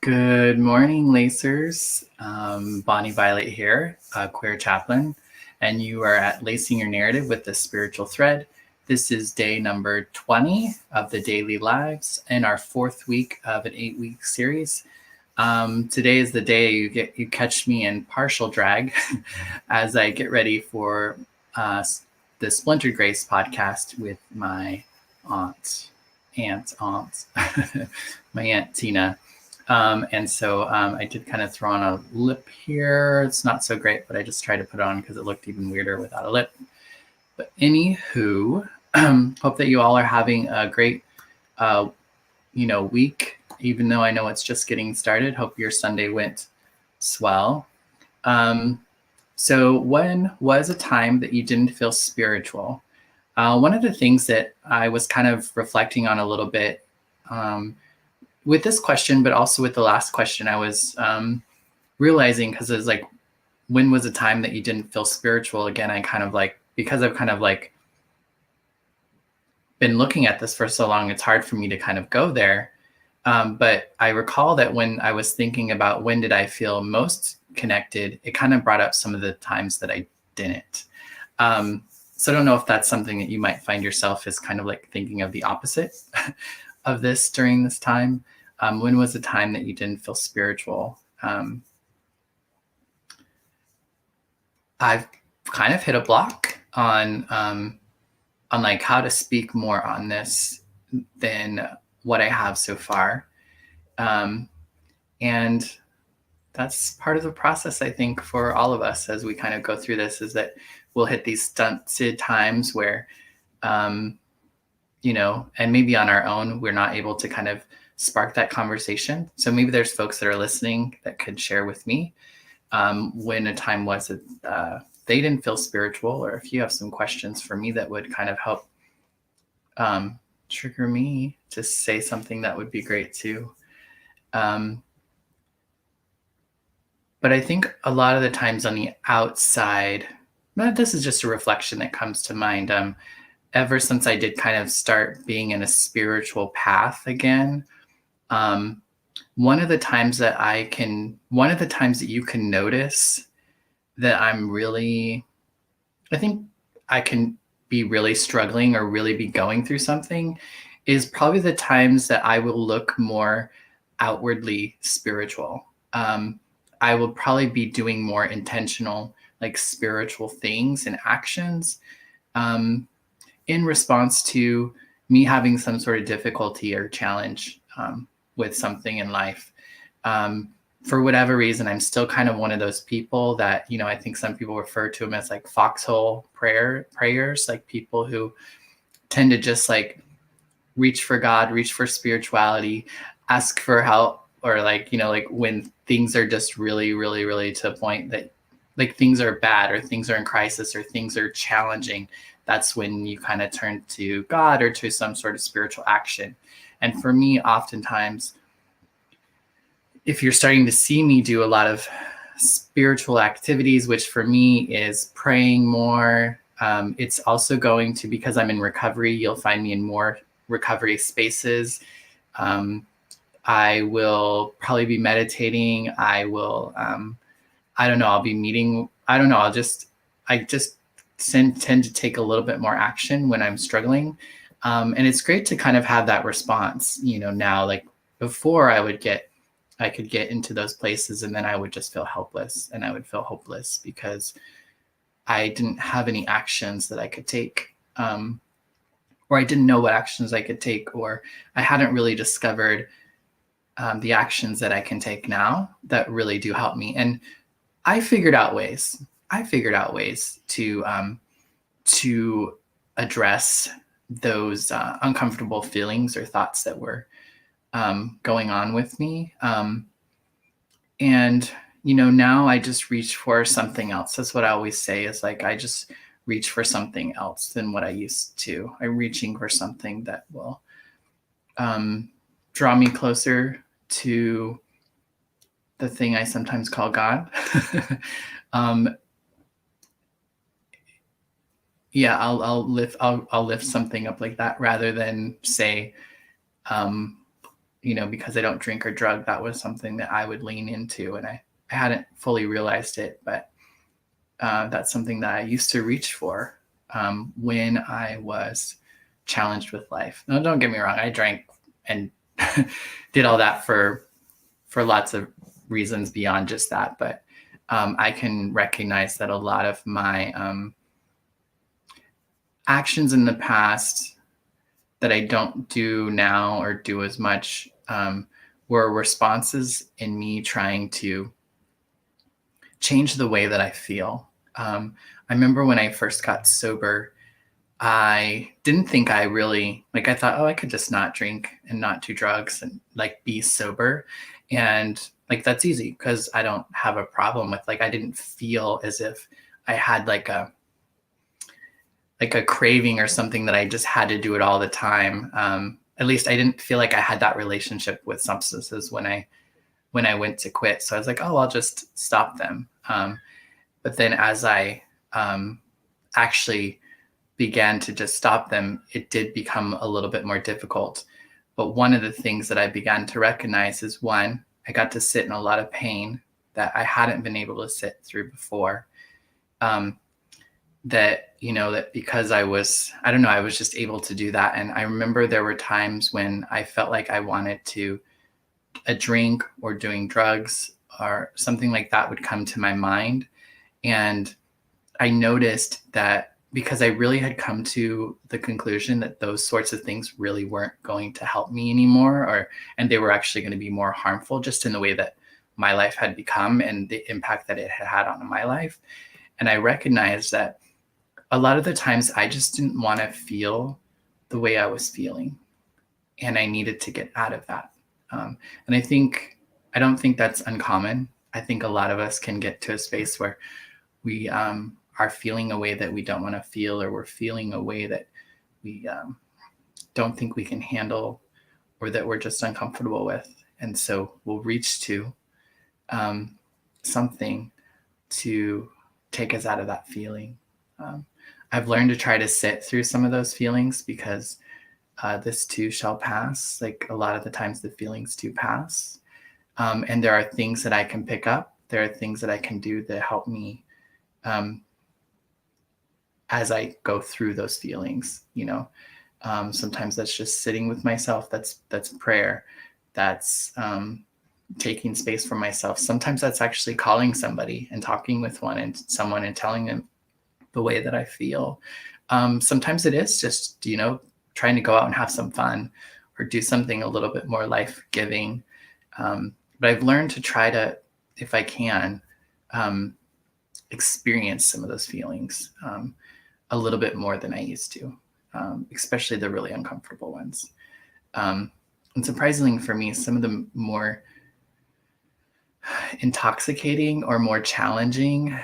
Good morning, Lacers. Bonnie Violet here, a queer chaplain, and you are at Lacing Your Narrative with the Spiritual Thread. This is day number 20 of the Daily Lives and our fourth week of an 8-week series. Today is the day you catch me in partial drag as I get ready for the Splintered Grace podcast with my aunt, my Aunt Tina. And so I did kind of throw on a lip here. It's not so great, but I just tried to put it on because it looked even weirder without a lip. But anywho, hope that you all are having a great, week, even though I know it's just getting started. Hope your Sunday went swell. So when was a time that you didn't feel spiritual? One of the things that I was kind of reflecting on a little bit, with this question, but also with the last question, I was realizing, because it's like, when was a time that you didn't feel spiritual? Again, I kind of like, because I've kind of like been looking at this for so long, it's hard for me to kind of go there. But I recall that when I was thinking about when did I feel most connected, it kind of brought up some of the times that I didn't. So I don't know if that's something that you might find yourself as kind of like thinking of the opposite of this during this time. When was the time that you didn't feel spiritual? I've kind of hit a block on like how to speak more on this than what I have so far. And that's part of the process, I think, for all of us as we kind of go through this, is that we'll hit these stunted times where, and maybe on our own, we're not able to kind of spark that conversation. So maybe there's folks that are listening that could share with me when a time was that they didn't feel spiritual, or if you have some questions for me that would kind of help trigger me to say something, that would be great too. But I think a lot of the times on the outside, this is just a reflection that comes to mind. Ever since I did kind of start being in a spiritual path again, one of the times that you can notice that I think I can be really struggling or really be going through something, is probably the times that I will look more outwardly spiritual. I will probably be doing more intentional, like spiritual things and actions in response to me having some sort of difficulty or challenge with something in life. For whatever reason, I'm still kind of one of those people that, I think some people refer to them as like foxhole prayers, like people who tend to just like reach for God, reach for spirituality, ask for help, or like, like when things are just really, really, really to a point that like things are bad or things are in crisis or things are challenging, that's when you kind of turn to God or to some sort of spiritual action. And for me, oftentimes, if you're starting to see me do a lot of spiritual activities, which for me is praying more, it's also going to, because I'm in recovery, you'll find me in more recovery spaces. I will probably be meditating. I will, I'll be meeting. I don't know. I just tend to take a little bit more action when I'm struggling. And it's great to kind of have that response, now, like before I could get into those places and then I would just feel helpless and I would feel hopeless because I didn't have any actions that I could take, or I didn't know what actions I could take, or I hadn't really discovered the actions that I can take now that really do help me. And I figured out ways. I figured out ways to address those uncomfortable feelings or thoughts that were going on with me. And now I just reach for something else. That's what I always say, is like, I just reach for something else than what I used to. I'm reaching for something that will draw me closer to the thing I sometimes call God. Yeah, I'll lift something up like that, rather than say, because I don't drink or drug, that was something that I would lean into, and I hadn't fully realized it, but that's something that I used to reach for when I was challenged with life. No, don't get me wrong, I drank and did all that for lots of reasons beyond just that, but I can recognize that a lot of my actions in the past that I don't do now or do as much were responses in me trying to change the way that I feel. I remember when I first got sober, I didn't think I really, I thought, oh, I could just not drink and not do drugs and be sober. And that's easy because I don't have a problem with, I didn't feel as if I had a craving or something that I just had to do it all the time. At least I didn't feel like I had that relationship with substances when I went to quit. So I was like, oh, I'll just stop them. But then as I actually began to just stop them, it did become a little bit more difficult. But one of the things that I began to recognize is, one, I got to sit in a lot of pain that I hadn't been able to sit through before. That because I was just able to do that. And I remember there were times when I felt like I wanted to a drink or doing drugs or something like that would come to my mind. And I noticed that because I really had come to the conclusion that those sorts of things really weren't going to help me anymore, and they were actually going to be more harmful, just in the way that my life had become and the impact that it had had on my life. And I recognized that a lot of the times I just didn't want to feel the way I was feeling, and I needed to get out of that. And I don't think that's uncommon. I think a lot of us can get to a space where we are feeling a way that we don't want to feel, or we're feeling a way that we don't think we can handle, or that we're just uncomfortable with. And so we'll reach to something to take us out of that feeling. I've learned to try to sit through some of those feelings, because this too shall pass. A lot of the times the feelings do pass. And there are things that I can pick up. There are things that I can do that help me as I go through those feelings. Sometimes that's just sitting with myself. That's prayer. That's taking space for myself. Sometimes that's actually calling somebody and talking with someone and telling them the way that I feel. Sometimes it is just, trying to go out and have some fun, or do something a little bit more life-giving. But I've learned to try to, if I can, experience some of those feelings a little bit more than I used to, especially the really uncomfortable ones. And surprisingly for me, some of the more intoxicating or more challenging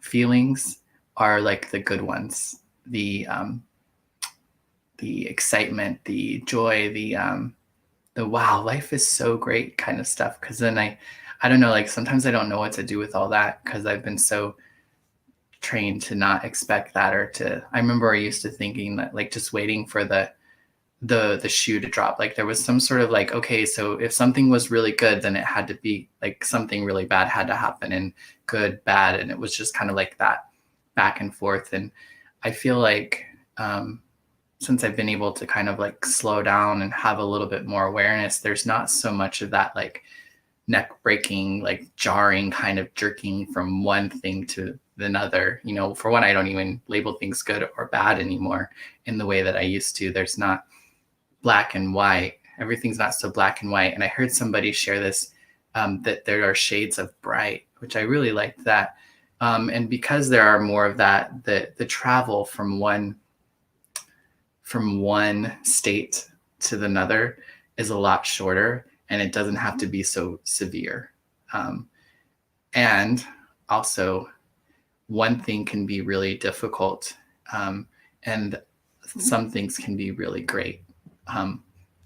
feelings are the good ones, the excitement, the joy, the wow, life is so great kind of stuff. Because then I don't know, sometimes I don't know what to do with all that, because I've been so trained to not expect that, I remember I used to thinking that just waiting for the shoe to drop. There was some sort of okay, so if something was really good, then it had to be something really bad had to happen, and good, bad. And it was just kind of that back and forth. And I feel since I've been able to kind of slow down and have a little bit more awareness, there's not so much of that neck breaking, jarring kind of jerking from one thing to another. For one, I don't even label things good or bad anymore in the way that I used to. There's not black and white. Everything's not so black and white. And I heard somebody share this, that there are shades of bright which I really liked that. And because there are more of that, the travel from one state to another is a lot shorter, and it doesn't have to be so severe. And also, one thing can be really difficult, and some things can be really great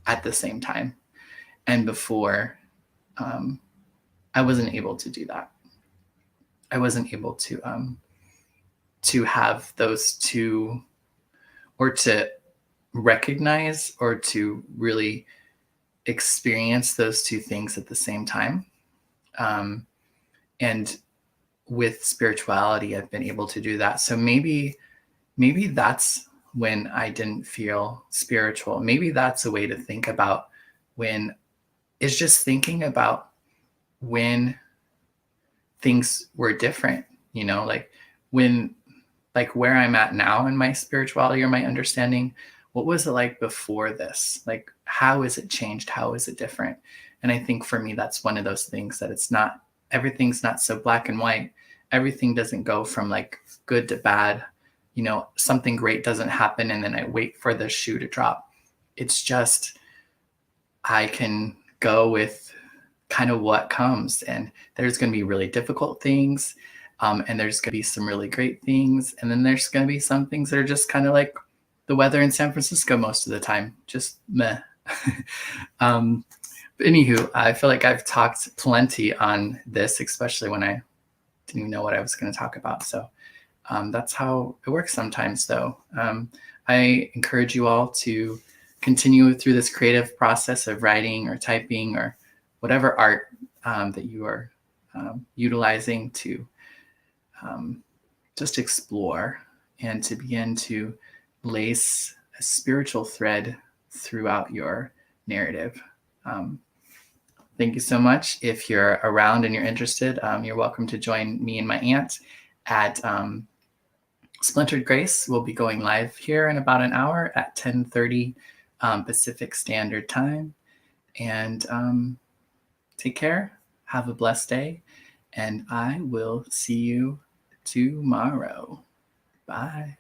at the same time. And before, I wasn't able to do that. I wasn't able to have those two, or to recognize or to really experience those two things at the same time. And with spirituality, I've been able to do that. So maybe that's when I didn't feel spiritual. Maybe that's a way to think about when, is just thinking about when things were different, like when, like where I'm at now in my spirituality or my understanding, what was it like before this? Like, how is it changed? How is it different? And I think for me, that's one of those things that everything's not so black and white. Everything doesn't go from like good to bad. Something great doesn't happen and then I wait for the shoe to drop. It's just, I can go with kind of what comes, and there's going to be really difficult things. And there's going to be some really great things. And then there's going to be some things that are just kind of like the weather in San Francisco most of the time, just meh. But anywho, I feel like I've talked plenty on this, especially when I didn't even know what I was going to talk about. So that's how it works sometimes, though. I encourage you all to continue through this creative process of writing or typing or whatever art that you are utilizing to just explore and to begin to lace a spiritual thread throughout your narrative. Thank you so much. If you're around and you're interested, you're welcome to join me and my aunt at Splintered Grace. We'll be going live here in about an hour at 10:30 Pacific Standard Time. And take care. Have a blessed day. And I will see you tomorrow. Bye.